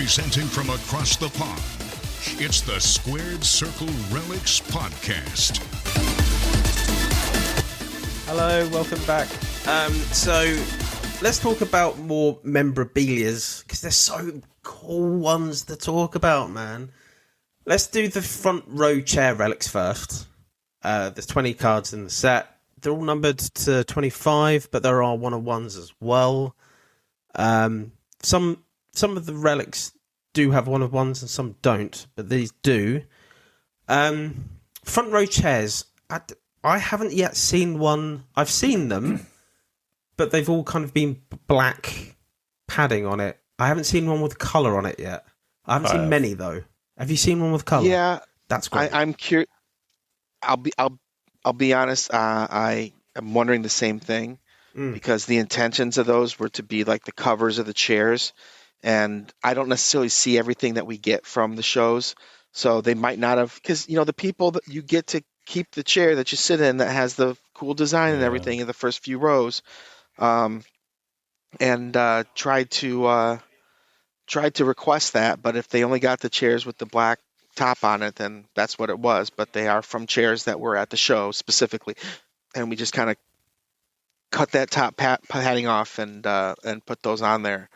Presenting from across the pond, it's the Squared Circle Relics Podcast. Hello, welcome back. So let's talk about more memorabilias, because there's so cool ones to talk about, man. Let's do the front row chair relics first. There's 20 cards in the set. They're all numbered to 25, but there are one-of-ones as well. Some of the relics do have one-of-ones and some don't, but these do. Front row chairs, I haven't yet seen one. I've seen them, but they've all kind of been black padding on it. I haven't seen one with colour on it yet. I haven't seen many, though. Have you seen one with colour? Yeah, that's great. I'm curious. I'll be honest. I am wondering the same thing because the intentions of those were to be like the covers of the chairs, and I don't necessarily see everything that we get from the shows. So they might not have, because the people that you get to keep the chair that you sit in that has the cool design and everything in the first few rows, and tried to request that. But if they only got the chairs with the black top on it, then that's what it was. But they are from chairs that were at the show specifically, and we just kind of cut that top padding off and put those on there.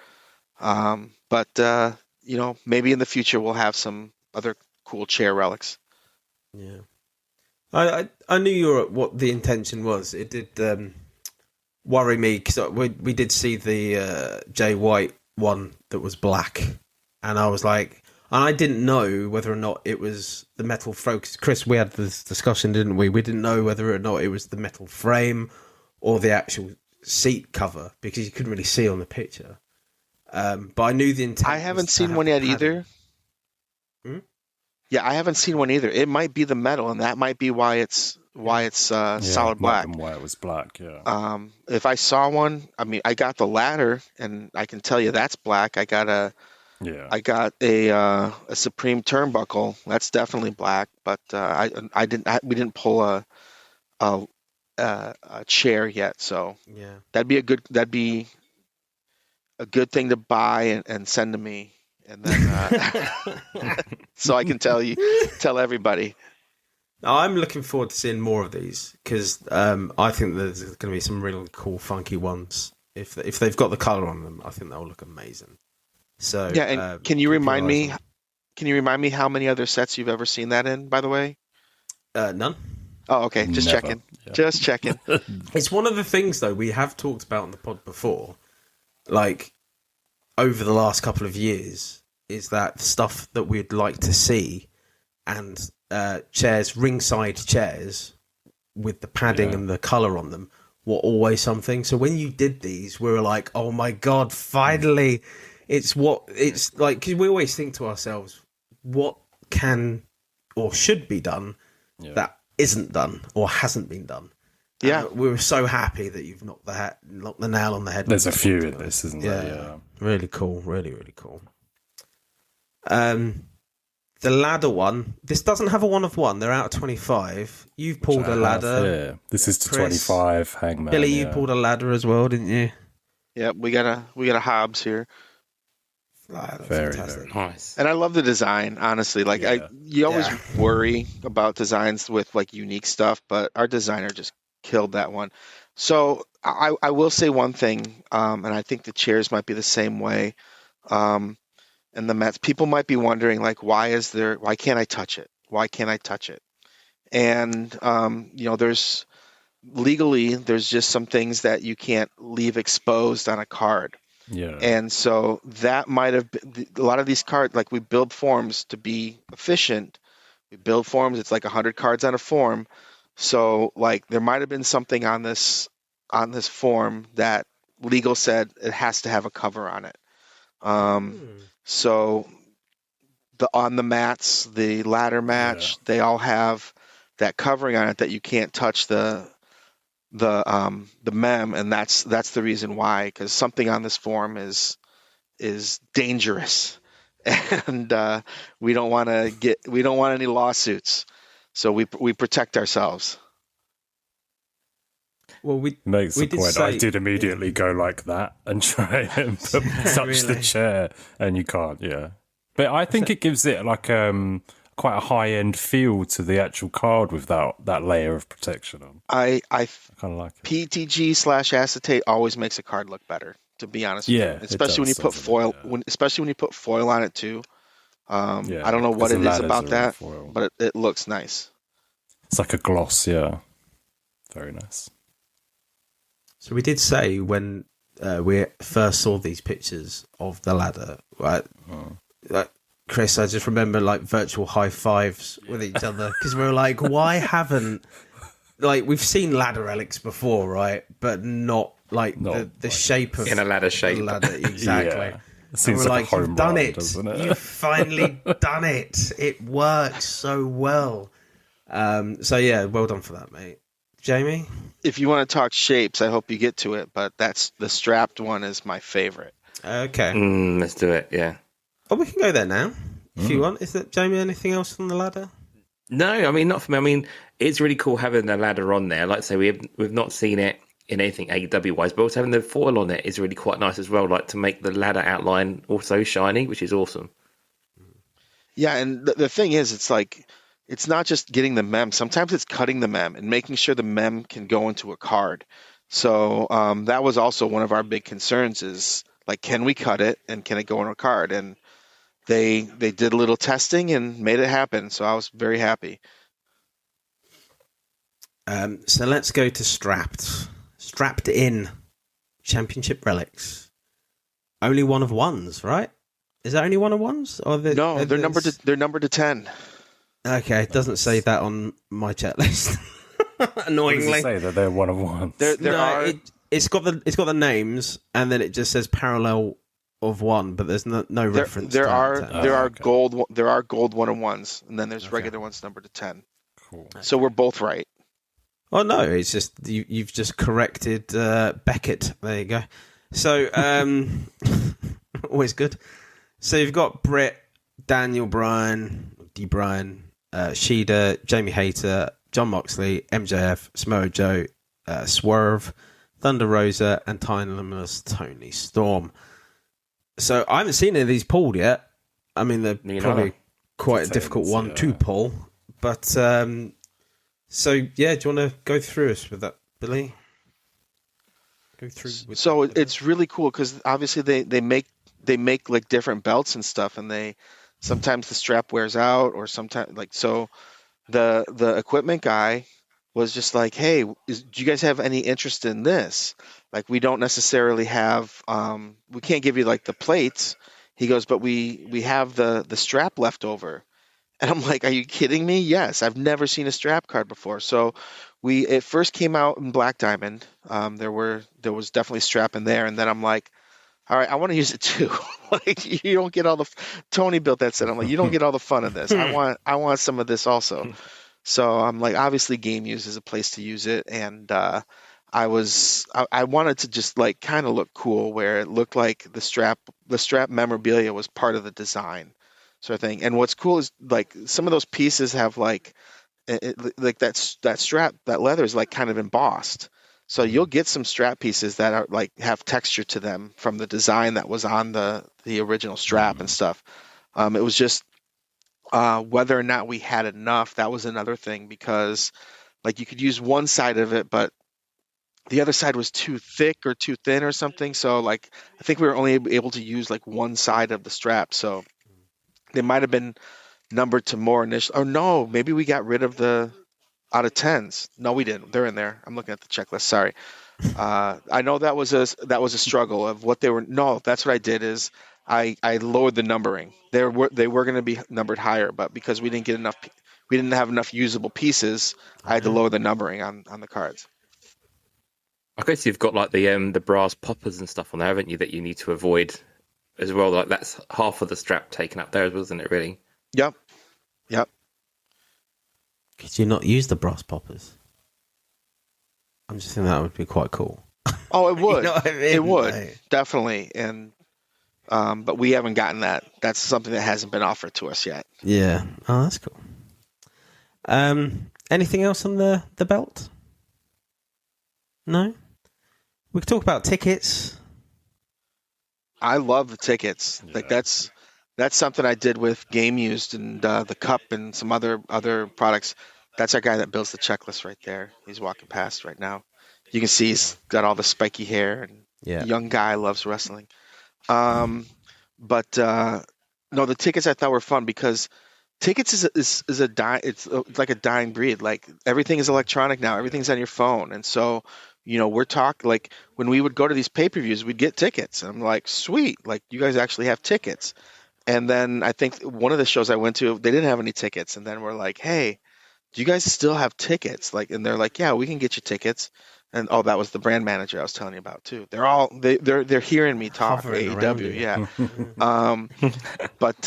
But maybe in the future we'll have some other cool chair relics. Yeah, I knew what the intention was. It did worry me because we did see the Jay White one that was black, and I was like, and I didn't know whether or not it was the metal frame. Chris, we had this discussion, didn't we? We didn't know whether or not it was the metal frame or the actual seat cover because you couldn't really see on the picture. But I knew the intent. I haven't seen one yet either. Yeah, I haven't seen one either. It might be the metal, and that might be why it's solid black. Why it was black, yeah. If I saw one, I mean, I got the ladder, and I can tell you that's black. I got a Supreme turnbuckle. That's definitely black, but we didn't pull a chair yet, so yeah, that'd be a good thing to buy and send to me. And then, so I can tell everybody. I'm looking forward to seeing more of these because I think there's going to be some really cool, funky ones. If they've got the color on them, I think they'll look amazing. So yeah, and can you remind me? Can you remind me how many other sets you've ever seen that in? By the way, none. Oh, okay. Just Never. checking. Yeah. Just checking. It's one of the things though we have talked about on the pod before, like over the last couple of years. Is that stuff that we'd like to see, and chairs, ringside chairs with the padding and the colour on them were always something. So when you did these, we were like, oh my God, finally. It's like, because we always think to ourselves, what can or should be done that isn't done or hasn't been done. Yeah. We were so happy that you've knocked the nail on the head. There's a few in this, isn't there? Yeah. Really cool. Really, really cool. The ladder one. This doesn't have a 1-of-1. They're out of 25. You've pulled a ladder. Yeah, this is to Chris, 25. Hangman. Billy, you pulled a ladder as well, didn't you? Yeah, we got a Hobbs here. Very Nice. And I love the design, honestly. Like you always worry about designs with like unique stuff, but our designer just killed that one. So I will say one thing, and I think the chairs might be the same way. And the Mets, people might be wondering, like, why can't I touch it? Why can't I touch it? And, there's just some things that you can't leave exposed on a card. Yeah. And so that might have been, a lot of these cards, like we build forms to be efficient. We build forms, it's like 100 cards on a form. So like there might have been something on this form that legal said it has to have a cover on it. So on the mats, the ladder match, they all have that covering on it that you can't touch the mem, and that's the reason why, because something on this form is dangerous, and we don't want any lawsuits, so we protect ourselves. Well, makes the point. I did immediately go like that and try and touch the chair, and you can't. Yeah, But I think it gives it like quite a high-end feel to the actual card with that layer of protection on. I kind of like it. PETG/acetate always makes a card look better, to be honest with you. Especially when you put foil, especially when you put foil on it too. I don't know what it is about that, but it looks nice. It's like a gloss, yeah. Very nice. So we did say when we first saw these pictures of the ladder, right? Chris, I just remember like virtual high fives with each other because we were like, why haven't we've seen ladder relics before, right? But not the shape of in a ladder shape. The ladder, exactly. Yeah. It seems like a you've done it. Doesn't it? You've finally done it. It works so well. So yeah, well done for that, mate. Jamie? If you want to talk shapes, I hope you get to it, but that's the strapped one is my favorite. Okay. Let's do it, yeah. Oh, we can go there now, if you want. Is that, Jamie, anything else on the ladder? No, I mean, not for me. I mean, it's really cool having the ladder on there. Like I say, we've not seen it in anything AEW-wise, but also having the foil on it is really quite nice as well, like to make the ladder outline also shiny, which is awesome. Yeah, and the thing is, it's like, it's not just getting the mem. Sometimes it's cutting the mem and making sure the mem can go into a card. So that was also one of our big concerns is, like, can we cut it and can it go in a card? And they did a little testing and made it happen. So I was very happy. So let's go to strapped. Strapped in championship relics. Only one of ones, right? Is that only one of ones? Or no, they're numbered to 10. Okay, it doesn't say that on my checklist. Annoyingly, does it say that they're one of one. It's got the names, and then it just says parallel of one, but there's no reference. There are gold 1-on-1s, and then there's regular ones numbered to 10. Cool. So we're both right. Oh no, it's just you've just corrected Beckett. There you go. So always good. So you've got Britt, Daniel Bryan, D. Bryan, Shida, Jamie Hayter, John Moxley, MJF, Samoa Joe, Swerve, Thunder Rosa, and Timeless Tony Storm. So I haven't seen any of these pulled yet. I mean, they're probably quite a difficult one to pull. But, so, yeah, do you want to go through us with that, Billy? So it's really cool because obviously they make like different belts and stuff, and sometimes the strap wears out, or sometimes so the equipment guy was just like, hey, do you guys have any interest in this? Like, we don't necessarily have we can't give you like the plates. He goes, but we have the strap left over. And I'm like, are you kidding me? Yes, I've never seen a strap card before. So it first came out in Black Diamond. There was definitely strap in there, and then I'm like, all right, I want to use it too. Like, you don't get all the Tony built that set. I'm like, you don't get all the fun of this. I want some of this also. So I'm like, obviously, Game Use is a place to use it, and I wanted to just like kind of look cool, where it looked like the strap memorabilia was part of the design, sort of thing. And what's cool is like some of those pieces have like that strap, that leather is like kind of embossed. So you'll get some strap pieces that are like have texture to them from the design that was on the original strap and stuff. It was just whether or not we had enough. That was another thing, because like you could use one side of it, but the other side was too thick or too thin or something. So like I think we were only able to use like one side of the strap. So they might have been numbered to more initial. Oh no, maybe we got rid of the out of 10s. No, we didn't. They're in there. I'm looking at the checklist. Sorry. I know that was a struggle of what they were. No, that's what I did is I lowered the numbering. They were going to be numbered higher, but because we didn't have enough usable pieces, I had to lower the numbering on the cards. I guess you've got like the brass poppers and stuff on there, haven't you, that you need to avoid as well? Like that's half of the strap taken up there, wasn't it? Really? Yep. Could you not use the brass poppers? I'm just thinking that would be quite cool. Oh, it would. You know what I mean? It would, definitely. And but we haven't gotten that. That's something that hasn't been offered to us yet. Yeah. Oh, that's cool. Anything else on the belt? No? We could talk about tickets. I love the tickets. Yeah. Like that's That's something I did with Game Used and the Cup and some other products. That's our guy that builds the checklist right there. He's walking past right now. You can see he's got all the spiky hair and Yeah. young guy loves wrestling. But no, the tickets I thought were fun because tickets is a it's like a dying breed. Like everything is electronic now. Everything's on your phone, and so we're talking like when we would go to these pay-per-views, we'd get tickets. I'm like, sweet, like you guys actually have tickets. And then I think one of the shows I went to, they didn't have any tickets, and then we're like, hey, do you guys still have tickets? Like, and they're like, yeah, we can get you tickets. And that was the brand manager I was telling you about too. They're hearing me talk Hovering around AEW, you. yeah. But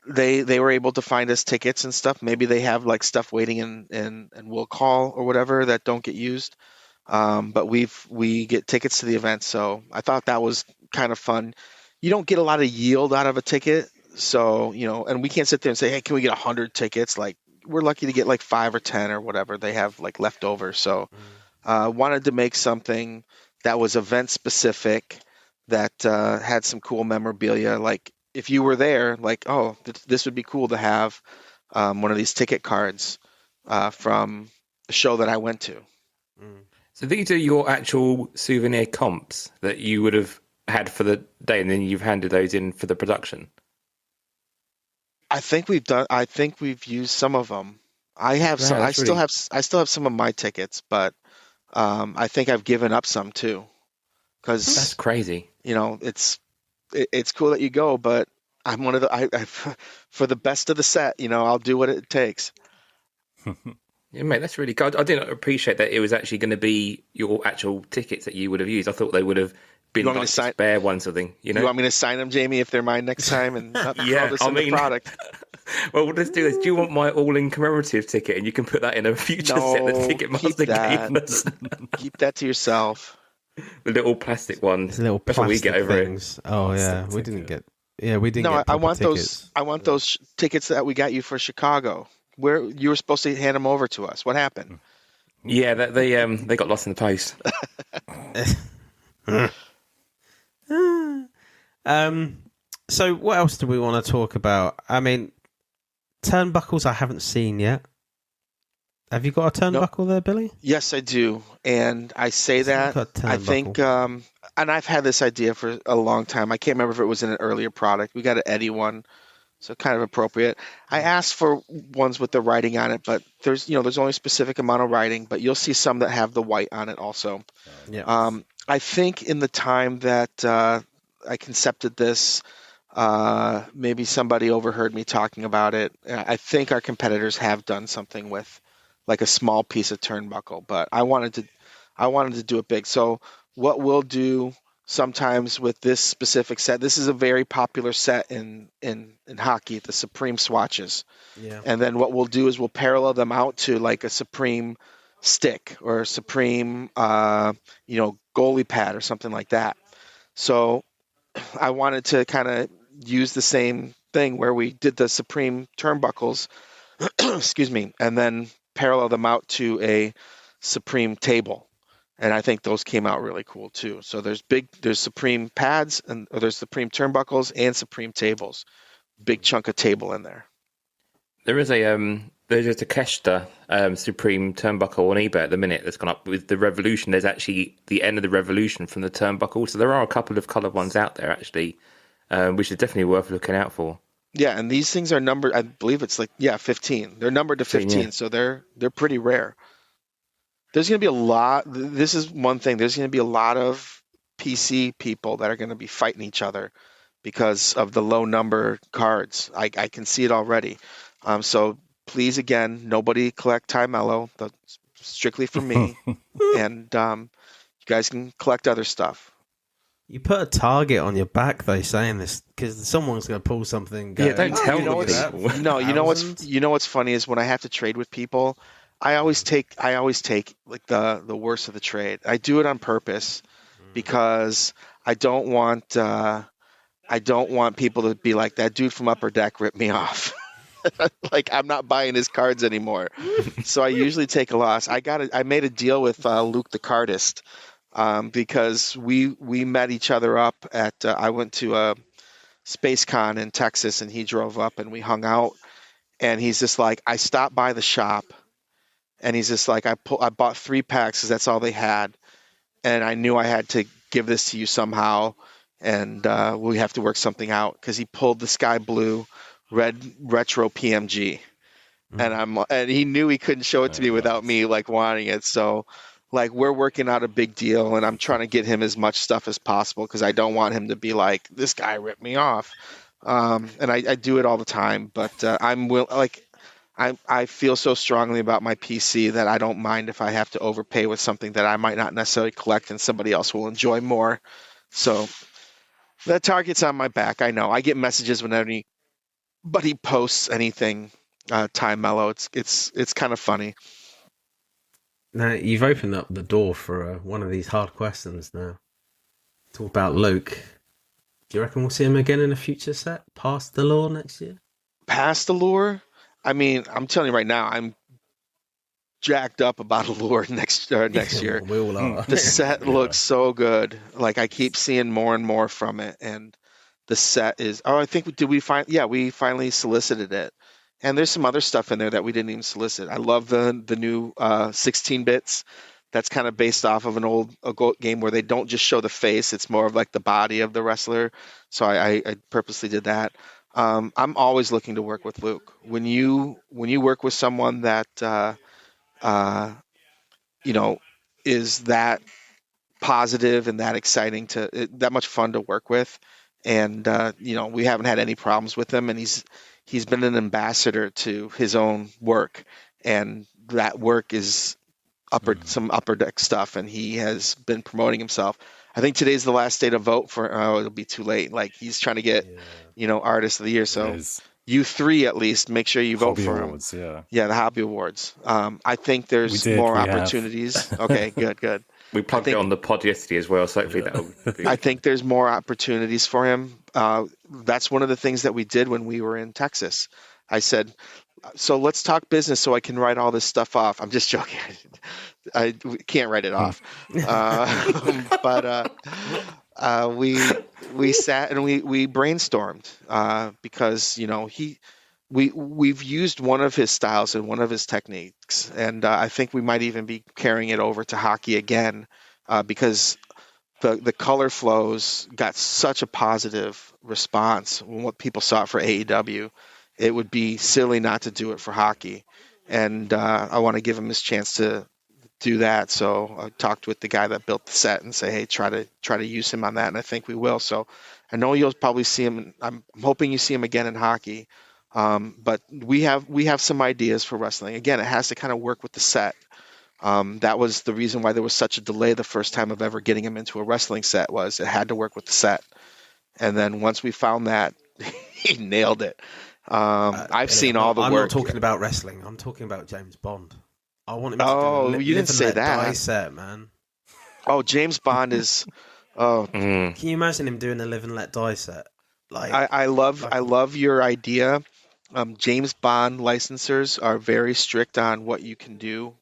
they were able to find us tickets and stuff. Maybe they have like stuff waiting and we'll call or whatever that don't get used. But we get tickets to the event, so I thought that was kind of fun. You don't get a lot of yield out of a ticket, so and we can't sit there and say, hey, can we get 100 tickets? Like we're lucky to get like 5 or 10 or whatever they have like left over. So wanted to make something that was event specific, that had some cool memorabilia. Like if you were there, like, oh, this would be cool to have one of these ticket cards from the show that I went to. So these are your actual souvenir comps that you would have had for the day, and then you've handed those in for the production. I think we've used some of them. I have some. I still have some of my tickets, but I think I've given up some too. Because that's crazy. It's cool that you go, but I'm one of the for the best of the set. I'll do what it takes. Yeah, mate, that's really good. I didn't appreciate that it was actually going to be your actual tickets that you would have used. I thought they would have been like spare ones or something. You want me to sign them, Jamie, if they're mine next time? And yeah, the product. Well, let's do this. Do you want my all-in commemorative ticket? And you can put that in a future set that Ticketmaster gave us. Keep that to yourself. The little plastic ones. The little plastic we get over things. Oh yeah, we didn't get. Yeah, we didn't. No, I want tickets. I want those tickets that we got you for Chicago, where you were supposed to hand them over to us. What happened? Yeah, they got lost in the post. So what else do we want to talk about? I mean, turnbuckles I haven't seen yet. Have you got a turnbuckle there, Billy? Yes, I do. And I say that, I think, and I've had this idea for a long time. I can't remember if it was in an earlier product. We got an Eddie one, so kind of appropriate. I asked for ones with the writing on it, but there's only a specific amount of writing, but you'll see some that have the white on it also. Yeah. I think in the time that I concepted this, maybe somebody overheard me talking about it. I think our competitors have done something with like a small piece of turnbuckle, but I wanted to do it big. So what we'll do sometimes with this specific set, this is a very popular set in hockey, the Supreme swatches. Yeah. And then what we'll do is we'll parallel them out to like a Supreme stick or a Supreme, goalie pad or something like that. So I wanted to kind of use the same thing where we did the Supreme turnbuckles, excuse me, and then parallel them out to a Supreme table. And I think those came out really cool too. So there's Supreme pads or there's Supreme turnbuckles and Supreme tables. Big chunk of table in there. There is there's a Takeshita Supreme turnbuckle on eBay at the minute that's gone up with the Revolution. There's actually the end of the Revolution from the turnbuckle. So there are a couple of coloured ones out there actually, which is definitely worth looking out for. Yeah, and these things are numbered. I believe it's 15. They're numbered to 15, yeah. So they're pretty rare. There's going to be a lot. This is one thing. There's going to be a lot of PC people that are going to be fighting each other because of the low number cards. I can see it already. So please, again, nobody collect Ty Mello. That's strictly for me. And you guys can collect other stuff. You put a target on your back, though, saying this because someone's going to pull something. Yeah, don't tell me that. No, you know what's funny is when I have to trade with people, I always take like the worst of the trade. I do it on purpose because I don't want people to be like, that dude from Upper Deck ripped me off. Like I'm not buying his cards anymore. So I usually take a loss. I made a deal with Luke the Cardist. Because we met each other up at I went to SpaceCon in Texas, and he drove up and we hung out. And he's just like, I stopped by the shop, and he's just like, I bought 3 packs because that's all they had, and I knew I had to give this to you somehow, and we have to work something out, because he pulled the sky blue red retro PMG, and he knew he couldn't show it to me without me like wanting it. So like, we're working out a big deal, and I'm trying to get him as much stuff as possible, because I don't want him to be like, this guy ripped me off. And I do it all the time, but I feel so strongly about my PC that I don't mind if I have to overpay with something that I might not necessarily collect and somebody else will enjoy more. So that target's on my back. I know. I get messages whenever anybody posts anything, Time Mellow. It's kind of funny. Now, you've opened up the door for one of these hard questions now. Talk about Luke. Do you reckon we'll see him again in a future set? Past the lore next year? Past the lore? I mean, I'm telling you right now, I'm jacked up about Allure next year. We all are. The set looks so good. Like, I keep seeing more and more from it, and the set is. Oh, I think we finally solicited it, and there's some other stuff in there that we didn't even solicit. I love the new 16 bits. That's kind of based off of an old game where they don't just show the face; it's more of like the body of the wrestler. So I purposely did that. I'm always looking to work with Luke. When you work with someone that is that positive and that exciting that much fun to work with, and we haven't had any problems with him, and he's been an ambassador to his own work, and that work is some upper deck stuff, and he has been promoting himself. I think today's the last day to vote for. Oh, it'll be too late. Like, he's trying to get, Artist of the Year. So you 3 at least make sure you vote for Awards, him. Yeah, the Hobby Awards. I think there's more opportunities. Okay, good. We plugged it on the pod yesterday as well, so hopefully that'll be... I think there's more opportunities for him. That's one of the things that we did when we were in Texas. I said, so let's talk business so I can write all this stuff off. I'm just joking. I can't write it off. But we sat and we brainstormed because we've used one of his styles and one of his techniques, and I think we might even be carrying it over to hockey again, because the color flows got such a positive response when what people saw it for AEW. It would be silly not to do it for hockey, and I want to give him his chance to do that. So I talked with the guy that built the set and say, hey, try to use him on that, and I think we will. So I know you'll probably see him. I'm hoping you see him again in hockey, but we have some ideas for wrestling. Again, it has to kind of work with the set. That was the reason why there was such a delay the first time of ever getting him into a wrestling set, was it had to work with the set. And then once we found that, he nailed it. I've seen all the work. I'm not talking about wrestling. I'm talking about James Bond. I want him to do you didn't say that. Die set, man. Oh, James Bond is. Can you imagine him doing a Live and Let Die set? Like, I love your idea. James Bond licensors are very strict on what you can do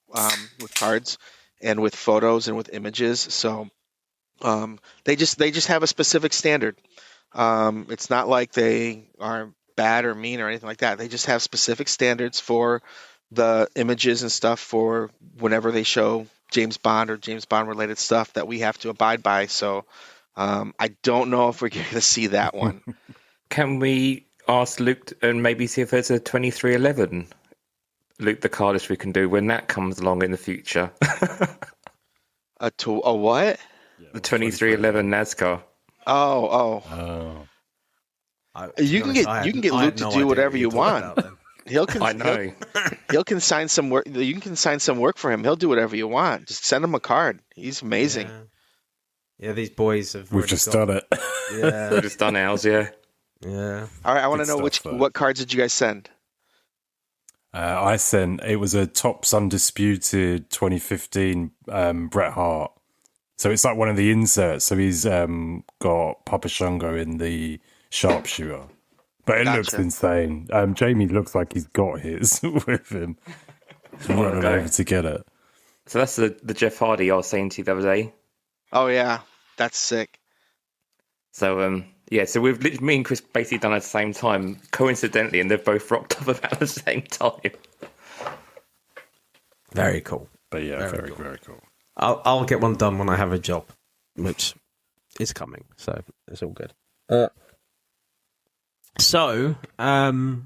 with cards and with photos and with images. So they just have a specific standard. It's not like they are bad or mean or anything like that. They just have specific standards for the images and stuff for whenever they show James Bond or James Bond related stuff that we have to abide by. So I don't know if we're going to see that one. Can we ask Luke and maybe see if there's a 2311 Luke the cardist we can do when that comes along in the future? A what? The 2311 NASCAR. Oh. You can get Luke to do whatever you want. He'll consign some work. You can consign some work for him. He'll do whatever you want. Just send him a card. He's amazing. Yeah, these boys have. We've just done it. Yeah, we've just done ours. Yeah. Yeah. All right. I want to know what cards did you guys send? I sent. It was a Tops Undisputed 2015 Bret Hart. So it's like one of the inserts. So he's got Papa Shango in the sharpshooter. But it looks insane. Jamie looks like he's got his with him. He's running over to get it. So that's the Jeff Hardy I was saying to you the other day. Oh, yeah. That's sick. So, Yeah, so me and Chris basically done at the same time, coincidentally, and they've both rocked up about the same time. Very cool. But yeah, Very very cool. I'll get one done when I have a job, which is coming, so it's all good. So, the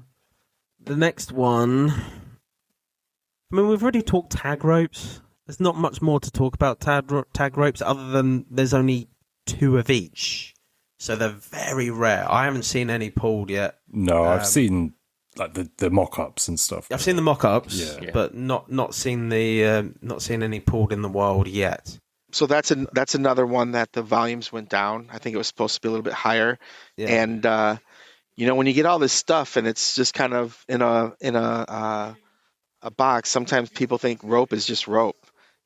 next one. I mean, we've already talked tag ropes. There's not much more to talk about tag ropes other than there's only 2 of each. So they're very rare. I haven't seen any pulled yet. No, I've seen like the mock-ups and stuff. I've seen the mock-ups, but not seen any pulled in the wild yet. So that's another one that the volumes went down. I think it was supposed to be a little bit higher. Yeah. And when you get all this stuff and it's just kind of in a box, sometimes people think rope is just rope.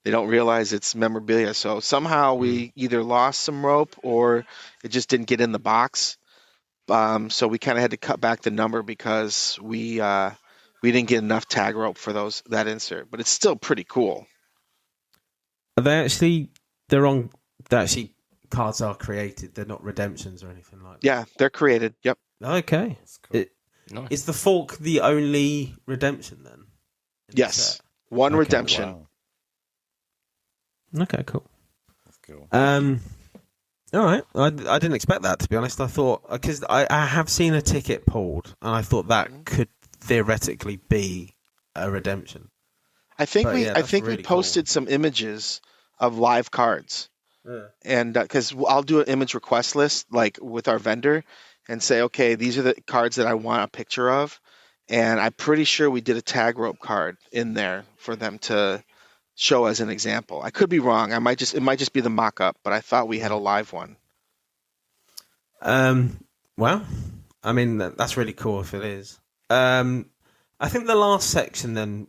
They don't realize it's memorabilia. So somehow we either lost some rope or it just didn't get in the box. So we kind of had to cut back the number because we didn't get enough tag rope for that insert. But it's still pretty cool. Are they actually? Cards are created. They're not redemptions or anything like that. Yeah, they're created. Yep. Okay. Cool. Nice. Is the fork the only redemption then? Yes, one redemption. Wow. Okay, cool. That's cool. All right. I didn't expect that, to be honest. I thought, because I have seen a ticket pulled, and I thought that could theoretically be a redemption. I think we posted some images of live cards, and because I'll do an image request list like with our vendor, and say, okay, these are the cards that I want a picture of, and I'm pretty sure we did a tag rope card in there for them to show as an example. I could be wrong. It might just be the mock-up, but I thought we had a live one. Well, I mean that's really cool if it is. I think the last section then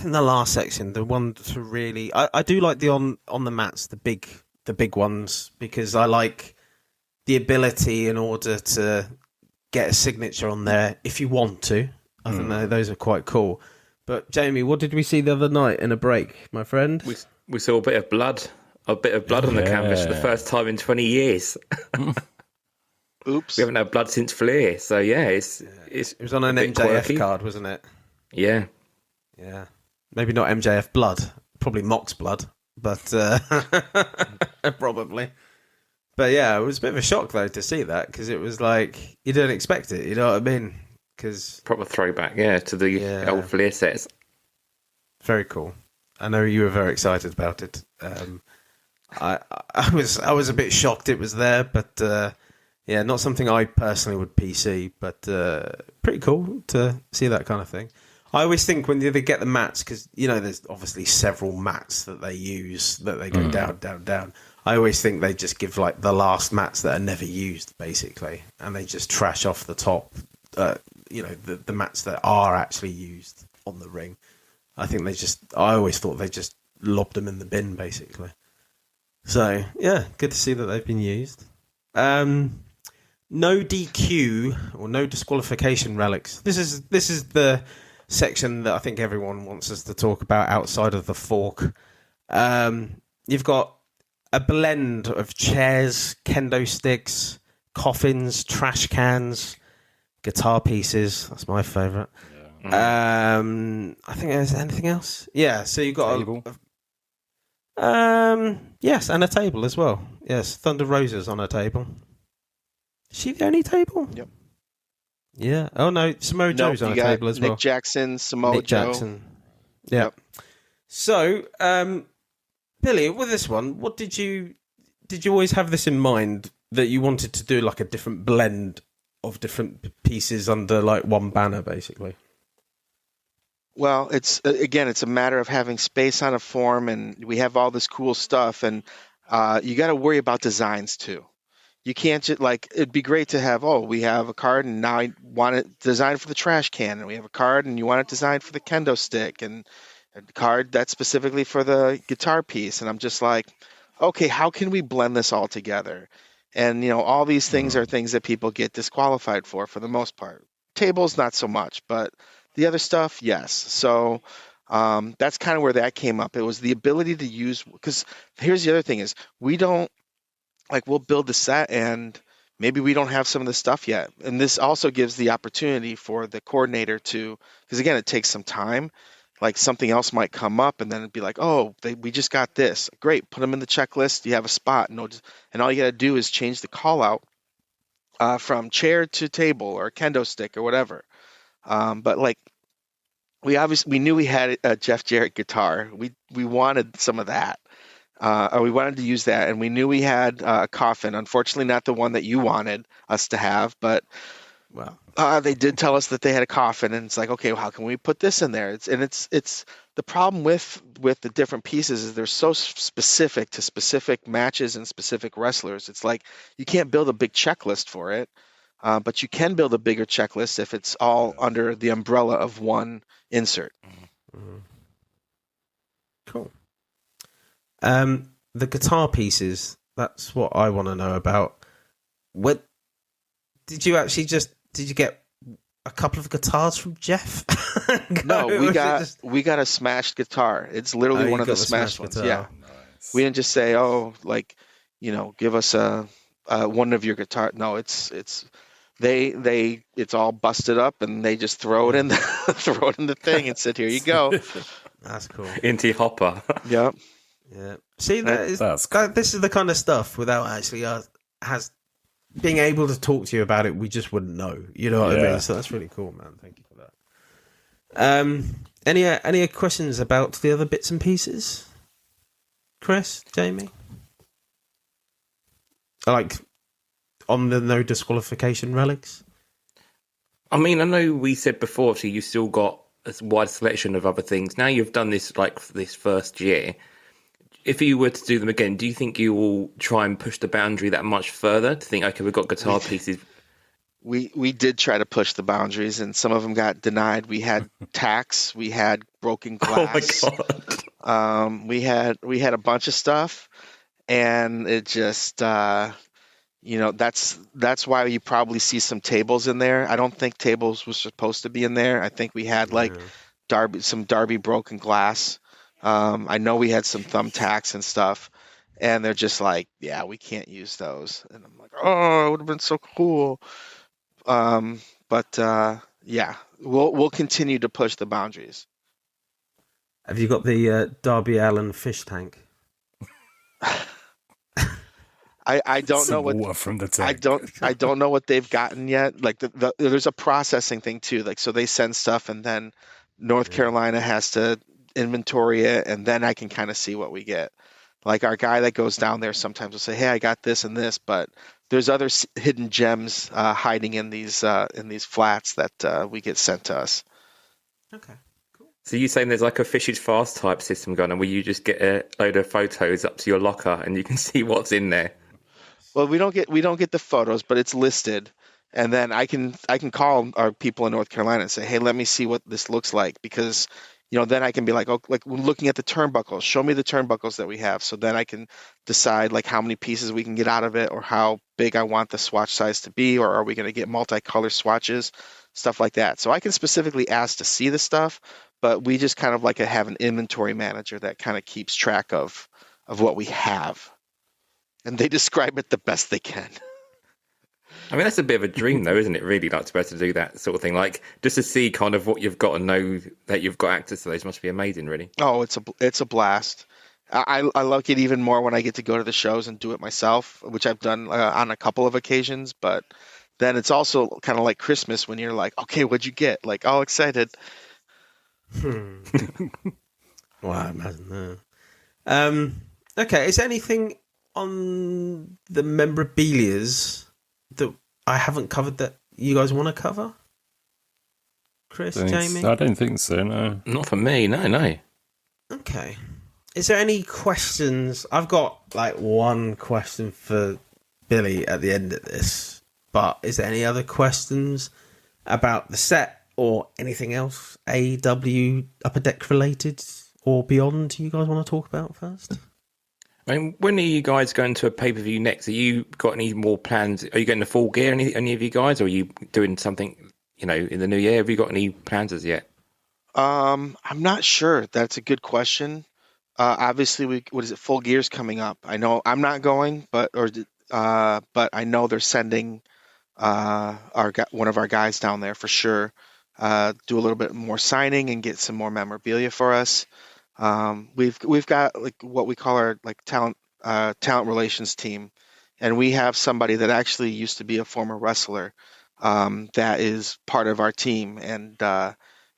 the one to really I do like the on the mats, the big ones, because I like the ability in order to get a signature on there if you want to. I think those are quite cool. But Jamie, what did we see the other night in a break, my friend? We saw a bit of blood on the canvas for the first time in 20 years. Oops. We haven't had blood since Flair, so it was on an MJF card, wasn't it? Yeah. Yeah. Maybe not MJF blood, probably Mox blood, but probably. But yeah, it was a bit of a shock though to see that, because it was like you didn't expect it. You know what I mean? Because proper throwback, to the old Flair sets. Very cool. I know you were very excited about it. I was a bit shocked it was there, but not something I personally would PC, but pretty cool to see that kind of thing. I always think when they get the mats, because there's obviously several mats that they use that they go down. I always think they just give like the last mats that are never used, basically, and they just trash off the top. The mats that are actually used on the ring. I always thought they just lobbed them in the bin, basically. So yeah, good to see that they've been used. No DQ or no disqualification relics. This is the section that I think everyone wants us to talk about outside of the fork. You've got a blend of chairs, kendo sticks, coffins, trash cans, guitar pieces. That's my favourite. Yeah. I think there's anything else. Yeah, so you've got table. Yes, and a table as well. Yes, Thunder Rosa's on a table. Is she the only table? Yep. Yeah. Oh no, Samoa Joe's on a table as well. Nick Jackson, Samoa Joe. Jackson. Yeah. Yep. So, Billy, with this one, what did you always have this in mind that you wanted to do like a different blend of different pieces under like one banner, basically? Well, it's a matter of having space on a form, and we have all this cool stuff, and you got to worry about designs too. You can't just it'd be great to have, we have a card and now I want it designed for the trash can, and we have a card and you want it designed for the kendo stick, and a card that's specifically for the guitar piece. And I'm just like, okay, how can we blend this all together? And, all these things are things that people get disqualified for the most part. Tables, not so much, but the other stuff, yes. So that's kind of where that came up. It was the ability to use, because here's the other thing is we don't like we'll build the set and maybe we don't have some of the stuff yet. And this also gives the opportunity for the coordinator to, because again, it takes some time. Like something else might come up and then it'd be like, oh, we just got this. Great. Put them in the checklist. You have a spot. And all you got to do is change the call out from chair to table or kendo stick or whatever. But like, we knew we had a Jeff Jarrett guitar. We wanted some of that. Or we wanted to use that, and we knew we had a coffin. Unfortunately, not the one that you wanted us to have, but they did tell us that they had a coffin, and it's like, okay, well, how can we put this in there? It's the problem with the different pieces is they're so specific to specific matches and specific wrestlers. It's like you can't build a big checklist for it, but you can build a bigger checklist if it's all under the umbrella of one insert. Mm-hmm. Cool. The guitar pieces, that's what I want to know about. What did you get a couple of guitars from Jeff? No, we got a smashed guitar. It's literally one of the smashed ones. Guitar. Yeah. Nice. We didn't just say, oh, like, give us one of your guitar. No, it's all busted up and they just throw it in the thing and said, here you go. That's cool. Into hopper. Yep. Yeah. See, this is the kind of stuff without actually being able to talk to you about it, we just wouldn't know. You know what I mean? So that's really cool, man. Thank you for that. Any questions about the other bits and pieces? Chris, Jamie? Like on the no disqualification relics? I mean, I know we said before, so you still got a wide selection of other things. Now you've done this like this first year. If you were to do them again, do you think you will try and push the boundary that much further to think, okay, we've got guitar pieces? We did try to push the boundaries, and some of them got denied. We had tacks, we had broken glass. Oh my God. We had a bunch of stuff, and it just that's why you probably see some tables in there. I don't think tables was supposed to be in there. I think we had some Darby broken glass. I know we had some thumbtacks and stuff, and they're just like, yeah, we can't use those. And I'm like, oh, it would have been so cool. But we'll continue to push the boundaries. Have you got the Darby Allin fish tank? I don't know what from the tank. I don't know what they've gotten yet. Like there's a processing thing too. Like so they send stuff, and then North Carolina has to inventory it, and then I can kind of see what we get. Like our guy that goes down there sometimes will say, hey, I got this and this, but there's other hidden gems hiding in these flats that we get sent to us. Okay, cool. So you're saying there's like a Fish's Fast type system going on where you just get a load of photos up to your locker and you can see what's in there? Well, we don't get the photos, but it's listed. And then I can call our people in North Carolina and say, hey, let me see what this looks like, because then I can be like, oh, like looking at the turnbuckles, show me the turnbuckles that we have. So then I can decide like how many pieces we can get out of it, or how big I want the swatch size to be, or are we going to get multicolor swatches, stuff like that. So I can specifically ask to see the stuff, but we just kind of like have an inventory manager that kind of keeps track of what we have. And they describe it the best they can. I mean, that's a bit of a dream, though, isn't it? Really, like to be able to do that sort of thing, like just to see kind of what you've got and know that you've got access to those must be amazing, really. Oh, it's a blast. I like it even more when I get to go to the shows and do it myself, which I've done on a couple of occasions. But then it's also kind of like Christmas when you're like, okay, what'd you get? Like all excited. Wow, imagine that. Okay, is there anything on the memorabilias that I haven't covered that you guys want to cover? Chris, Jamie? I don't think so, no. Not for me, no. Okay. Is there any questions? I've got like one question for Billy at the end of this, but is there any other questions about the set or anything else AEW Upper Deck related or beyond you guys want to talk about first? I mean, when are you guys going to a pay-per-view next? Are you got any more plans? Are you getting the Full Gear, any of you guys, or are you doing something, in the new year? Have you got any plans as yet? I'm not sure. That's a good question. Obviously, what is it? Full Gear's coming up. I know I'm not going, but but I know they're sending one of our guys down there for sure. Do a little bit more signing and get some more memorabilia for us. We've got like what we call our like talent relations team, and we have somebody that actually used to be a former wrestler that is part of our team and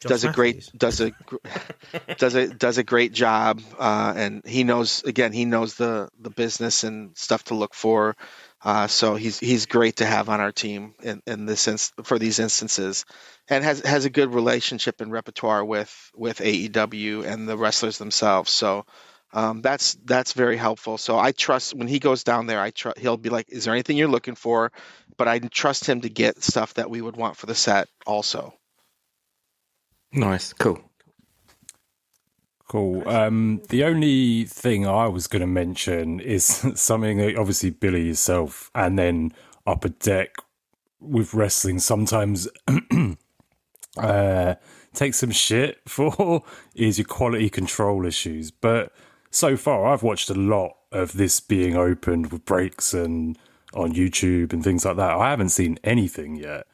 Josh does a great Matthews. does a great job, and he knows the business and stuff to look for. So he's great to have on our team in this for these instances, and has a good relationship and repertoire with AEW and the wrestlers themselves. So that's very helpful. So I trust when he goes down there, he'll be like, "Is there anything you're looking for?" But I trust him to get stuff that we would want for the set also. Nice, cool. The only thing I was going to mention is something that obviously Billy yourself and then Upper Deck with wrestling sometimes take some shit for is your quality control issues. But so far, I've watched a lot of this being opened with breaks and on YouTube and things like that. I haven't seen anything yet.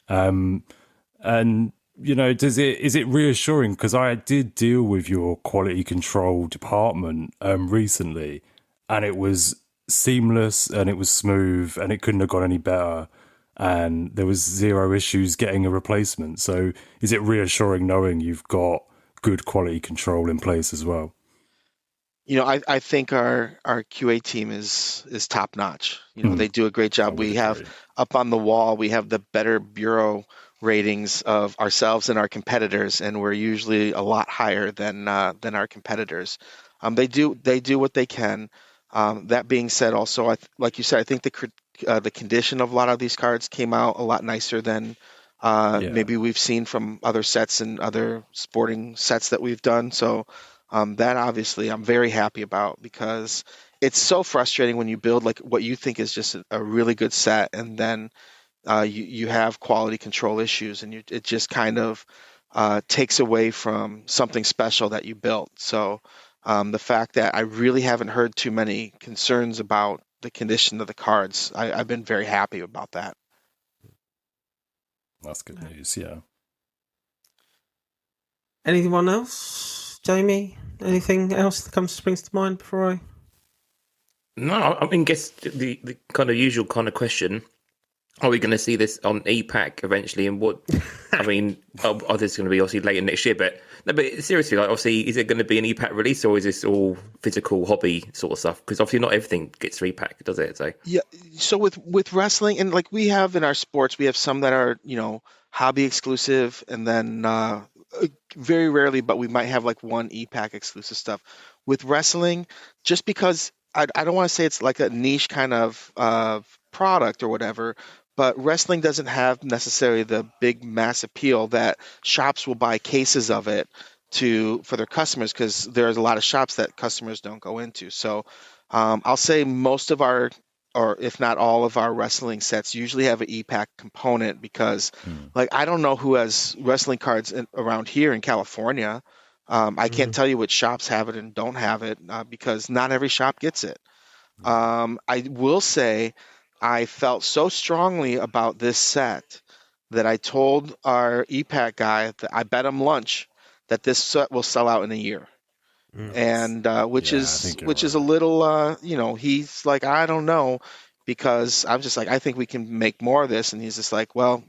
And you know, is it reassuring? Because I did deal with your quality control department recently, and it was seamless and it was smooth and it couldn't have gone any better. And there was zero issues getting a replacement. So is it reassuring knowing you've got good quality control in place as well? You know, I think our QA team is top notch. You know, they do a great job. We have up on the wall, we have the better bureau ratings of ourselves and our competitors, and we're usually a lot higher than our competitors. They do what they can. That being said, also, like you said, I think the condition of a lot of these cards came out a lot nicer than maybe we've seen from other sets and other sporting sets that we've done. So that obviously I'm very happy about, because it's so frustrating when you build like what you think is just a really good set, and then you have quality control issues, and it just kind of takes away from something special that you built. So the fact that I really haven't heard too many concerns about the condition of the cards, I've been very happy about that. That's good news, yeah. Anyone else? Jamie? Anything else that springs to mind before I... No, I mean, guess the kind of usual kind of question: are we going to see this on EPAC eventually? And what? I mean, this going to be obviously later next year, but no, but seriously, like, obviously, is it going to be an EPAC release, or is this all physical hobby sort of stuff? Because obviously, not everything gets through EPAC, does it? So yeah. So with wrestling, and like we have in our sports, we have some that are hobby exclusive, and then very rarely, but we might have like one EPAC exclusive stuff. With wrestling, just because I don't want to say it's like a niche kind of product or whatever, but wrestling doesn't have necessarily the big mass appeal that shops will buy cases of it for their customers, because there's a lot of shops that customers don't go into. So I'll say most of our, or if not all of our wrestling sets usually have an EPAC component, because like I don't know who has wrestling cards around here in California. I can't tell you which shops have it and don't have it, because not every shop gets it. I will say I felt so strongly about this set that I told our EPAC guy that I bet him lunch that this set will sell out in a year. And which is a little, he's like, I don't know, because I'm just like, I think we can make more of this. And he's just like, well,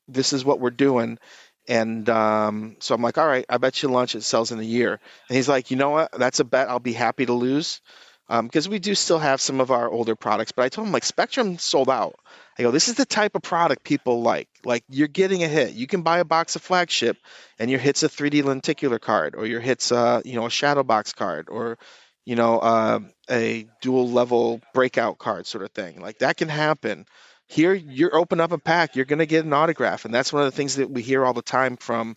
this is what we're doing. And so I'm like, all right, I bet you lunch it sells in a year. And he's like, you know what? That's a bet I'll be happy to lose, because we do still have some of our older products. But I told him, like, Spectrum sold out. I go, this is the type of product people like. Like, you're getting a hit. You can buy a box of Flagship, and your hit's a 3D lenticular card, or your hit's a shadow box card, or a dual level breakout card sort of thing. Like, that can happen. Here, you're open up a pack, you're going to get an autograph, and that's one of the things that we hear all the time from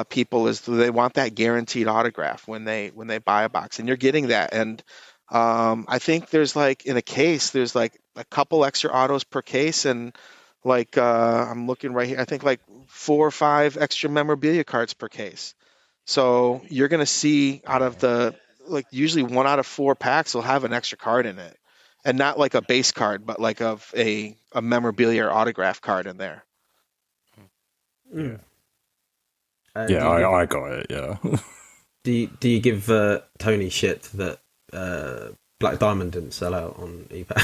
people is they want that guaranteed autograph when they buy a box, and you're getting that. And I think there's like in a case, there's like a couple extra autos per case, and like I'm looking right here, I think like 4 or 5 extra memorabilia cards per case. So you're going to see out of the usually 1 out of 4 packs will have an extra card in it. and not like a base card, but like of a memorabilia or autograph card in there. Mm. Yeah, I got it. Yeah. Do you give Tony shit that Black Diamond didn't sell out on eBay?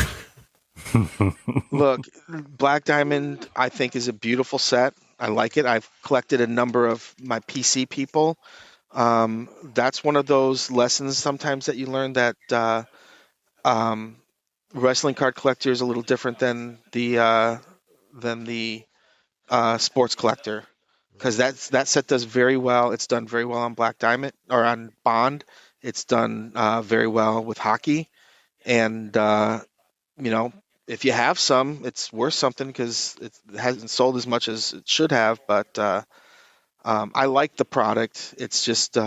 Look, Black Diamond, I think, is a beautiful set. I like it. I've collected a number of my PC people. That's one of those lessons sometimes that you learn that wrestling card collector is a little different than the sports collector, because that set does very well. It's done very well on Black Diamond or on Bond. It's done very well with hockey, and if you have some, it's worth something because it hasn't sold as much as it should have. But I like the product. It's just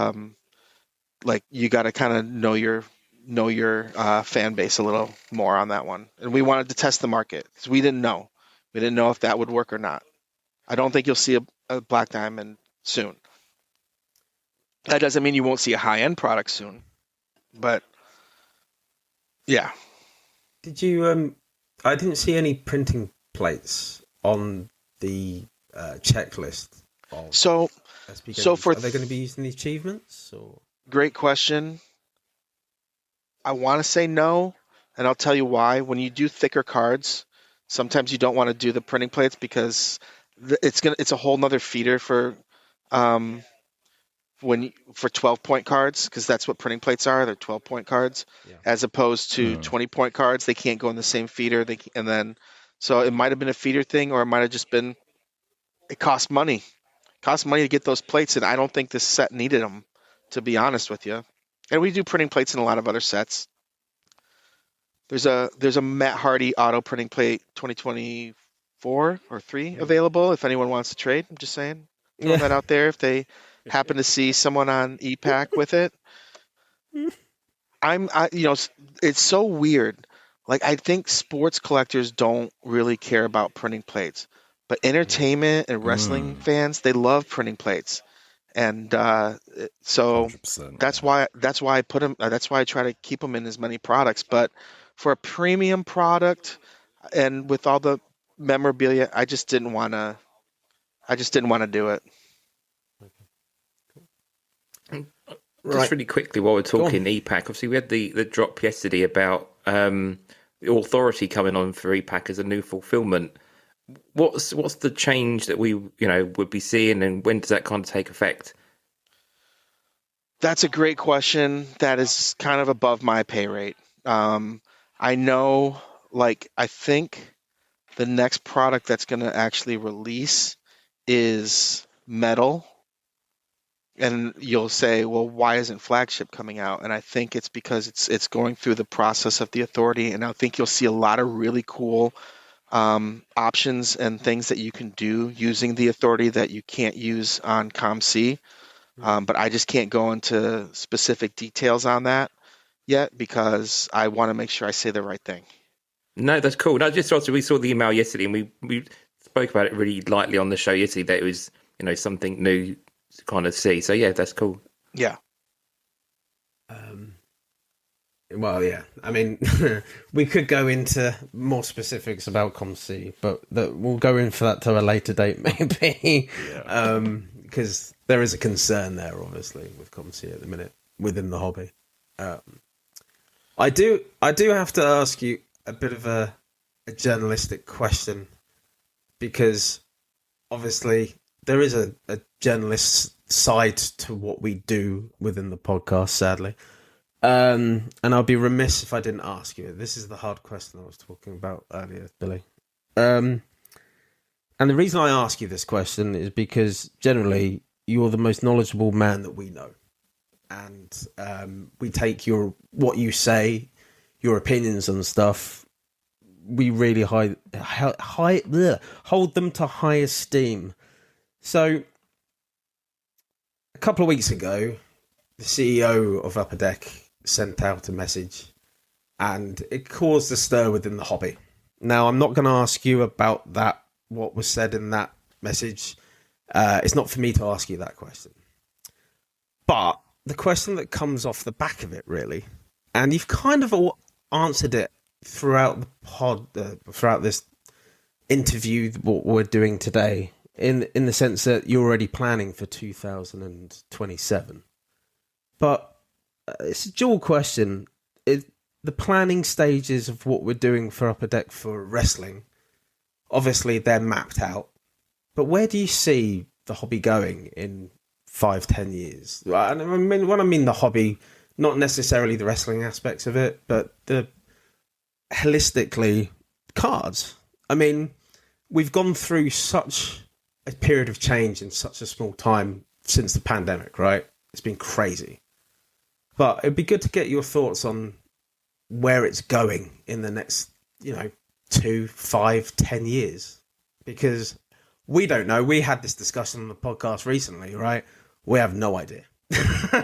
like you got to kind of know your fan base a little more on that one. And we wanted to test the market because we didn't know if that would work or not. I don't think you'll see a Black Diamond soon. That doesn't mean you won't see a high-end product soon, but yeah. Did you? I didn't see any printing plates on the checklist. So are they going to be using the achievements? Or? Great question. I want to say no, and I'll tell you why. When you do thicker cards, sometimes you don't want to do the printing plates because it's a whole nother feeder for 12-point cards, because that's what printing plates are. They're 12-point cards, as opposed to 20-point cards. They can't go in the same feeder. So it might have been a feeder thing, or it might have just been it cost money. It cost money to get those plates, and I don't think this set needed them, to be honest with you. And we do printing plates in a lot of other sets. There's a Matt Hardy auto printing plate 2024 or 3 available if anyone wants to trade. I'm just saying. Throw that out there if they happen to see someone on ePack with it. It's so weird. Like, I think sports collectors don't really care about printing plates, but entertainment and wrestling fans, they love printing plates. And so that's why I put them. That's why I try to keep them in as many products. But for a premium product and with all the memorabilia, I just didn't want to do it. Just really quickly, while we're talking EPAC, obviously we had the drop yesterday about the Authority coming on for EPAC as a new fulfillment. What's the change that we would be seeing, and when does that kind of take effect? That's a great question. That is kind of above my pay rate. I know, I think the next product that's going to actually release is Metal. And you'll say, well, why isn't Flagship coming out? And I think it's because it's going through the process of the Authority, and I think you'll see a lot of really cool options and things that you can do using the Authority that you can't use on ComC. But I just can't go into specific details on that yet because I want to make sure I say the right thing. No, that's cool. No, just also we saw the email yesterday, and we spoke about it really lightly on the show yesterday that it was something new to kind of see. So yeah, that's cool. Yeah. Well, yeah. I mean, we could go into more specifics about ComC, but we'll go in for that to a later date, maybe. Because there is a concern there, obviously, with ComC at the minute within the hobby. I do have to ask you a bit of a journalistic question, because obviously there is a journalist side to what we do within the podcast, sadly. And I'll be remiss if I didn't ask you. This is the hard question I was talking about earlier, Billy. And the reason I ask you this question is because generally you're the most knowledgeable man that we know. And we take what you say, your opinions and stuff, we really hold them to high esteem. So, a couple of weeks ago, the CEO of Upper Deck sent out a message, and it caused a stir within the hobby. Now, I'm not going to ask you about that, what was said in that message. It's not for me to ask you that question. But the question that comes off the back of it, really, and you've kind of answered it throughout the pod, throughout this interview, what we're doing today, in the sense that you're already planning for 2027. But it's a dual question. The planning stages of what we're doing for Upper Deck for wrestling, obviously they're mapped out. But where do you see the hobby going in 5-10 years? I mean, when I mean the hobby, not necessarily the wrestling aspects of it, but the holistically cards. I mean, we've gone through such a period of change in such a small time since the pandemic, right? It's been crazy. But it'd be good to get your thoughts on where it's going in the next, 2, 5, 10 years. Because we don't know. We had this discussion on the podcast recently, right? We have no idea.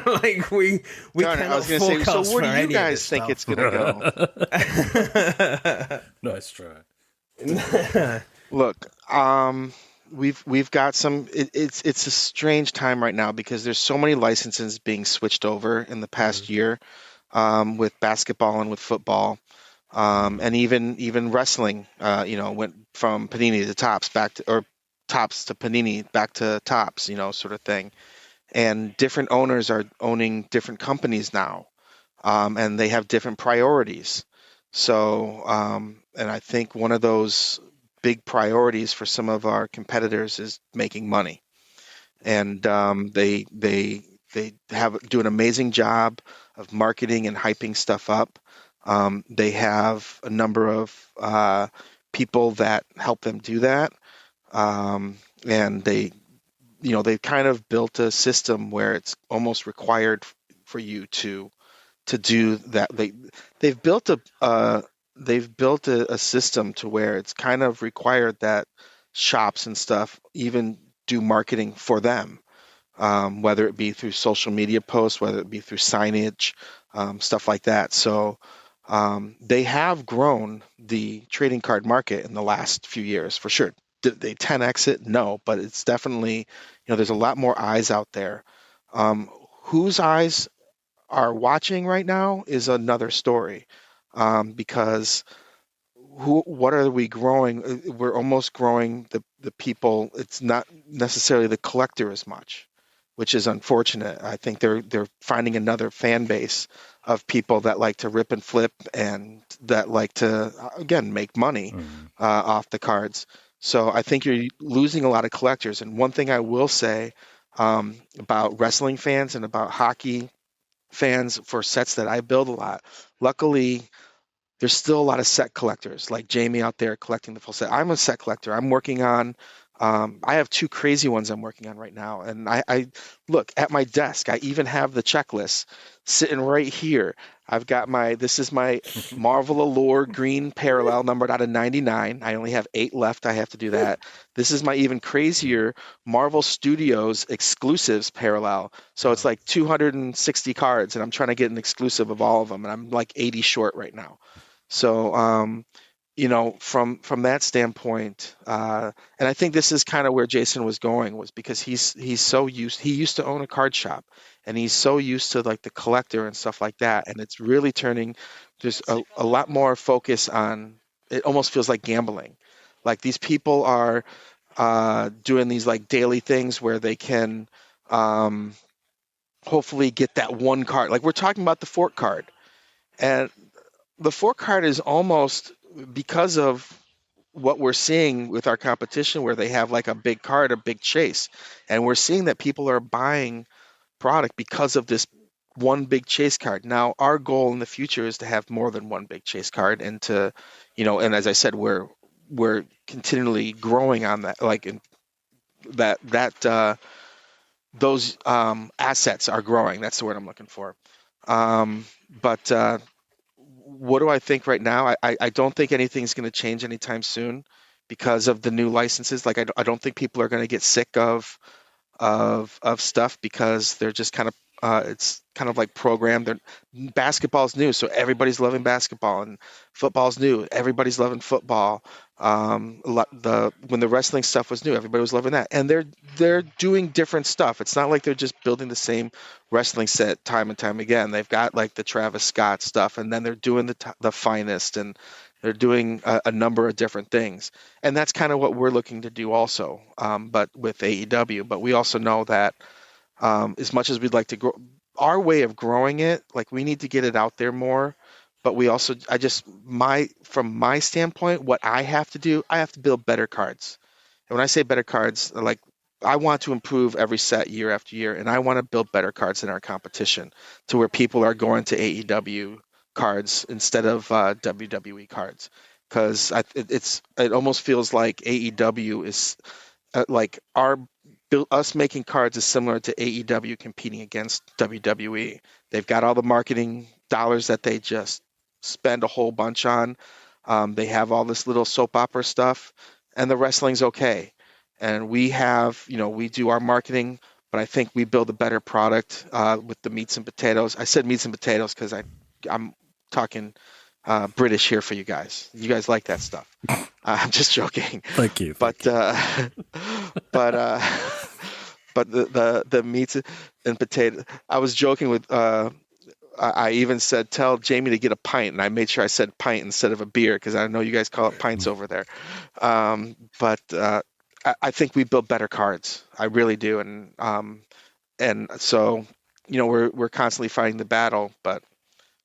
Like we Darn, I was going to say, so where do you guys think it's going to go? Nice try. Look, we've got some. It's a strange time right now because there's so many licenses being switched over in the past year, with basketball and with football, and even wrestling. Went from Panini to Tops or Tops to Panini back to Tops. Sort of thing. And different owners are owning different companies now, and they have different priorities. So, and I think one of those big priorities for some of our competitors is making money, and they do an amazing job of marketing and hyping stuff up. They have a number of people that help them do that, and they've kind of built a system where it's almost required for you to do that. They've built a system to where it's kind of required that shops and stuff even do marketing for them, whether it be through social media posts, whether it be through signage, stuff like that. So they have grown the trading card market in the last few years, for sure. Did they 10x it? No, but it's definitely, there's a lot more eyes out there. Whose eyes are watching right now is another story, because what are we growing? We're almost growing the people. It's not necessarily the collector as much, which is unfortunate. I think they're finding another fan base of people that like to rip and flip and that like to, again, make money off the cards. So I think you're losing a lot of collectors. And one thing I will say about wrestling fans and about hockey fans for sets that I build a lot, luckily, there's still a lot of set collectors like Jamie out there collecting the full set. I'm a set collector. I'm working on, I have 2 crazy ones I'm working on right now. And I look at my desk. I even have the checklist sitting right here. I've got this is my Marvel Allure green parallel numbered out of 99. I only have 8 left. I have to do that. This is my even crazier Marvel Studios exclusives parallel. So it's like 260 cards, and I'm trying to get an exclusive of all of them. And I'm like 80 short right now. So, from that standpoint, and I think this is kind of where Jason was going, was because he used to own a card shop, and he's so used to like the collector and stuff like that. And it's really turning, there's a lot more focus on, it almost feels like gambling. Like these people are doing these like daily things where they can hopefully get that one card. Like we're talking about the fork card, and the fork card is almost, because of what we're seeing with our competition, where they have like a big card, a big chase, and we're seeing that people are buying product because of this one big chase card. Now, our goal in the future is to have more than one big chase card, and to, and as I said, we're continually growing on that, like in those assets are growing. That's the word I'm looking for. But what do I think right now? I don't think anything's going to change anytime soon because of the new licenses. Like I don't think people are going to get sick of stuff because they're just kind of it's kind of like programmed. Basketball's new, so everybody's loving basketball, and football's new, everybody's loving football. When the wrestling stuff was new, everybody was loving that, and they're doing different stuff. It's not like they're just building the same wrestling set time and time again. They've got like the Travis Scott stuff, and then they're doing the Finest, and they're doing a number of different things, and that's kind of what we're looking to do also, but with AEW. But we also know that as much as we'd like to grow, our way of growing it, like we need to get it out there more. But we also, from my standpoint, what I have to do, I have to build better cards. And when I say better cards, like I want to improve every set year after year, and I want to build better cards in our competition to where people are going to AEW cards instead of WWE cards, because it almost feels like AEW is like us making cards is similar to AEW competing against WWE. They've got all the marketing dollars that they just spend a whole bunch on. They have all this little soap opera stuff, and the wrestling's okay. And we do our marketing, but I think we build a better product with the meats and potatoes. I said meats and potatoes because I'm talking British here for you guys. You guys like that stuff. I'm just joking. Thank you. But the meats and potatoes. I was joking with. I even said, tell Jamie to get a pint, and I made sure I said pint instead of a beer because I know you guys call it pints over there. But I think we build better cards. I really do, and so we're constantly fighting the battle. But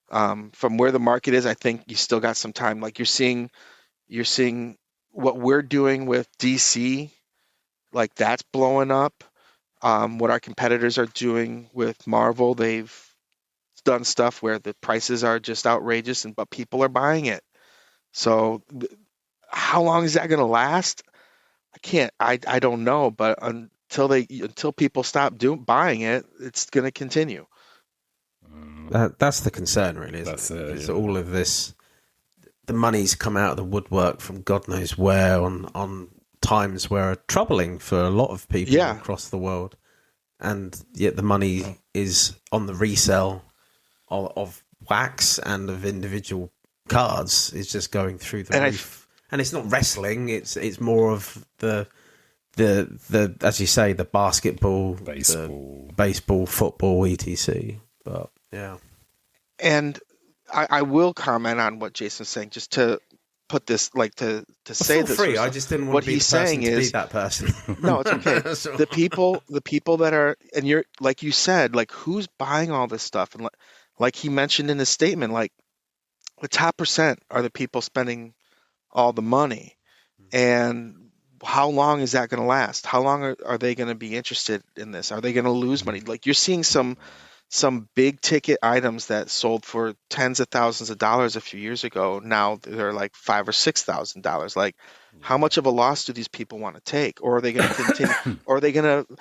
from where the market is, I think you still got some time. Like you're seeing what we're doing with DC, like that's blowing up. What our competitors are doing with Marvel, they've done stuff where the prices are just outrageous, but people are buying it. So how long is that going to last? I don't know, but until people stop buying it, it's going to continue. That's the concern, really. Is all of this, the money's come out of the woodwork from God knows where on times where are troubling for a lot of people across the world, and yet the money is on the resale of wax and of individual cards is just going through the roof. And it's not wrestling; it's more of the as you say, the basketball, baseball, football, etc. But yeah, and I will comment on what Jason's saying, just to put this, like to say this. Free. I just didn't want what to be he's the person saying to is be that person. No, it's okay. So, the people that are, and you're like you said, like who's buying all this stuff, and like he mentioned in his statement, like the top percent are the people spending all the money, and how long is that going to last? How long are they going to be interested in this? Are they going to lose money? Like you're seeing some big ticket items that sold for tens of thousands of dollars a few years ago. Now they're like $5,000 or $6,000. Like, how much of a loss do these people want to take, or are they going to continue? Or are they going to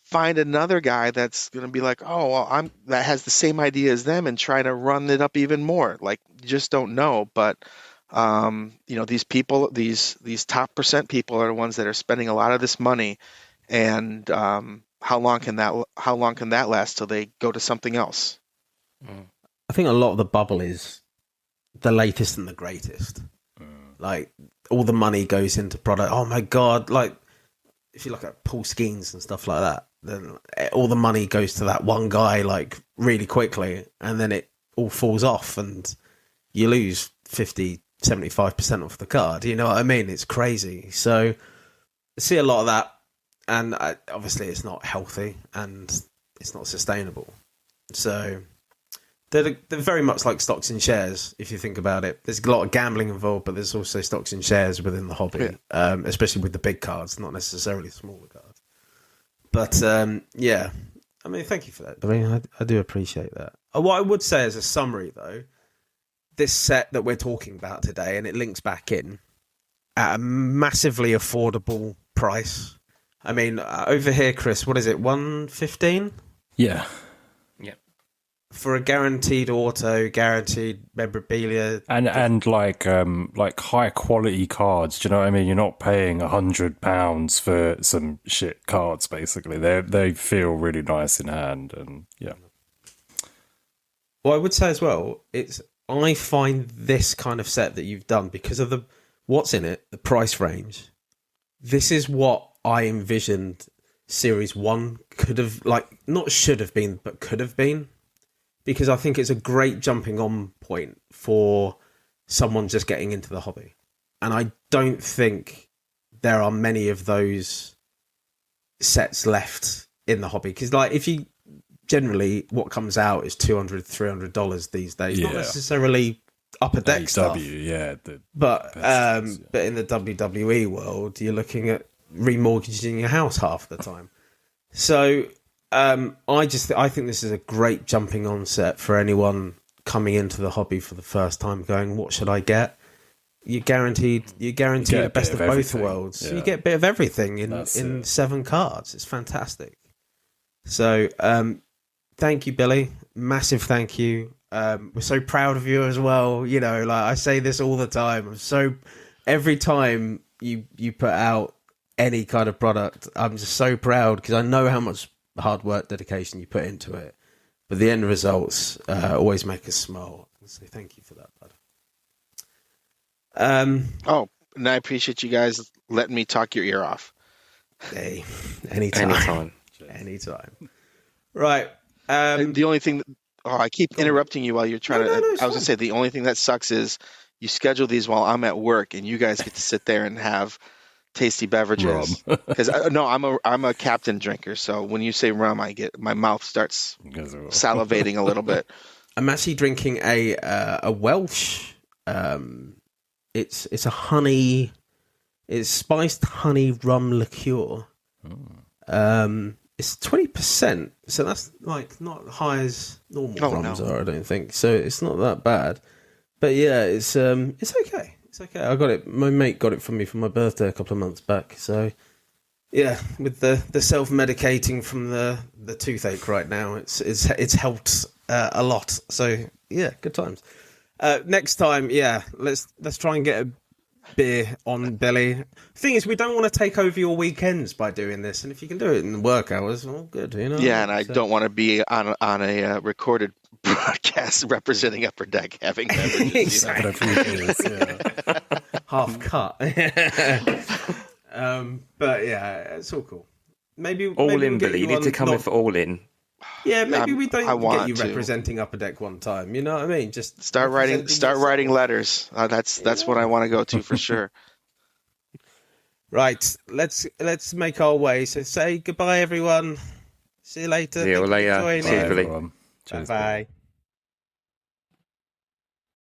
find another guy that's going to be like, oh, well, that has the same idea as them and try to run it up even more? Like, you just don't know. But these people, these top percent people are the ones that are spending a lot of this money, and how long can that last till they go to something else? I think a lot of the bubble is the latest and the greatest. Like all the money goes into product. Oh my god! Like if you look at Paul Skeens and stuff like that, then all the money goes to that one guy like really quickly, and then it all falls off, and you lose 50-75% off the card. You know what I mean? It's crazy. So I see a lot of that. And obviously it's not healthy and it's not sustainable. So they're very much like stocks and shares, if you think about it. There's a lot of gambling involved, but there's also stocks and shares within the hobby, especially with the big cards, not necessarily smaller cards. But, yeah, I mean, thank you for that. I mean, I do appreciate that. What I would say as a summary, though, this set that we're talking about today, and it links back in, at a massively affordable price. I mean, over here, Chris, what is it, 115? Yeah. Yep. For a guaranteed auto, guaranteed memorabilia, and like high quality cards. Do you know what I mean? You're not paying £100 for some shit cards. Basically, they feel really nice in hand, and yeah. Well, I would say as well, I find this kind of set that you've done because of what's in it, the price range. This is what I envisioned Series 1 could have, like, not should have been, but could have been. Because I think it's a great jumping on point for someone just getting into the hobby. And I don't think there are many of those sets left in the hobby. Because, like, if you generally, what comes out is $200, $300 these days. Not necessarily upper deck stuff. But in the WWE world, you're looking at remortgaging your house half the time. So I think this is a great jumping on set for anyone coming into the hobby for the first time, going, what should I get? You're guaranteed the best of both worlds. Yeah. You get a bit of everything in 7 cards. It's fantastic. So thank you, Billy. Massive thank you. We're so proud of you as well. You know, like I say this all the time. Every time you put out any kind of product, I'm just so proud because I know how much hard work, dedication you put into it. But the end results always make us smile. So thank you for that, bud. And I appreciate you guys letting me talk your ear off. Hey, anytime. Right. And the only thing I keep interrupting you while you're trying I was going to say, the only thing that sucks is you schedule these while I'm at work and you guys get to sit there and have tasty beverages. Because I'm a captain drinker, so when you say rum, my mouth starts salivating a little bit. I'm actually drinking a Welsh. It's a honey. It's spiced honey rum liqueur. It's 20%, so that's like not as high as normal rums are. I don't think so. It's not that bad, but yeah, it's okay. It's okay. I got it. My mate got it for me for my birthday a couple of months back. So yeah, with the self medicating from the toothache right now, it's helped a lot. So yeah, good times. Next time, let's try and get a beer on Billy. Thing is, we don't want to take over your weekends by doing this, and if you can do it in work hours, well, good, you know. Yeah, and I don't want to be on a recorded broadcast representing Upper Deck having beverages. Half cut. But yeah, it's all cool. Maybe in, Billy. You need to come in for All In. Yeah, maybe we don't get you representing Upper Deck one time. You know what I mean? Just start writing letters. That's what I want to go to for sure. Right, let's make our way. So say goodbye, everyone. See you later. See you later. Cheers, Billy. Bye.